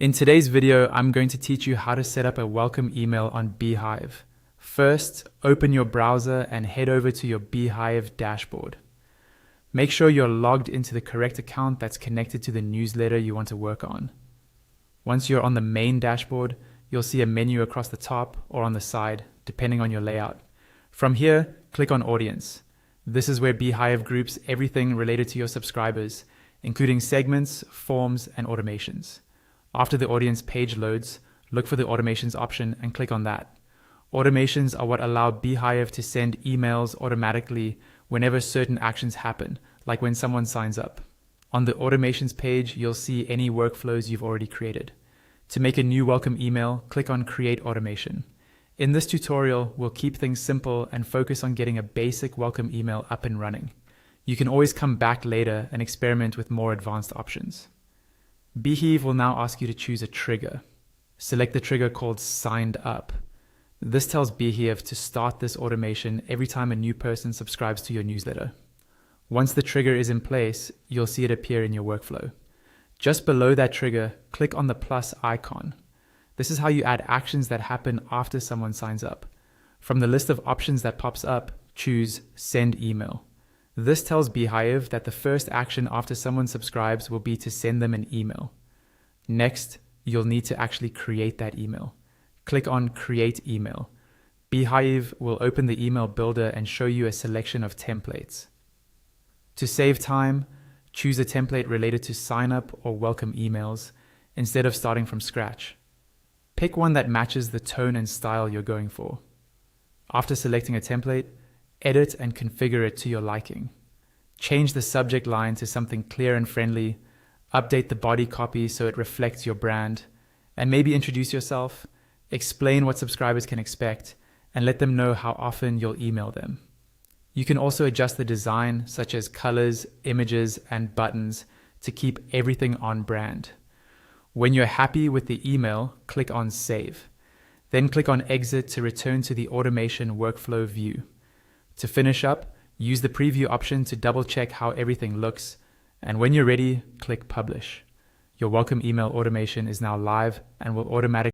In today's video, I'm going to teach you how to set up a welcome email on Beehiiv. First, open your browser and head over to your Beehiiv dashboard. Make sure you're logged into the correct account that's connected to the newsletter you want to work on. Once you're on the main dashboard, you'll see a menu across the top or on the side, depending on your layout. From here, click on Audience. This is where Beehiiv groups everything related to your subscribers, including segments, forms, and automations. After the audience page loads, look for the automations option and click on that. Automations are what allow Beehiiv to send emails automatically whenever certain actions happen, like when someone signs up. On the automations page, you'll see any workflows you've already created. To make a new welcome email, click on Create Automation. In this tutorial, we'll keep things simple and focus on getting a basic welcome email up and running. You can always come back later and experiment with more advanced options. Beehiiv will now ask you to choose a trigger. Select the trigger called Signed Up. This tells Beehiiv to start this automation every time a new person subscribes to your newsletter. Once the trigger is in place, you'll see it appear in your workflow. Just below that trigger, click on the plus icon. This is how you add actions that happen after someone signs up. From the list of options that pops up, choose Send Email. This tells Beehiiv that the first action after someone subscribes will be to send them an email. Next, you'll need to actually create that email. Click on Create Email. Beehiiv will open the email builder and show you a selection of templates. To save time, choose a template related to sign up or welcome emails instead of starting from scratch. Pick one that matches the tone and style you're going for. After selecting a template, edit and configure it to your liking. Change the subject line to something clear and friendly, update the body copy so it reflects your brand, and maybe introduce yourself, explain what subscribers can expect, and let them know how often you'll email them. You can also adjust the design, such as colors, images, and buttons, to keep everything on brand. When you're happy with the email, click on Save. Then click on Exit to return to the automation workflow view. To finish up, use the preview option to double check how everything looks, and when you're ready, click Publish. Your welcome email automation is now live and will automatically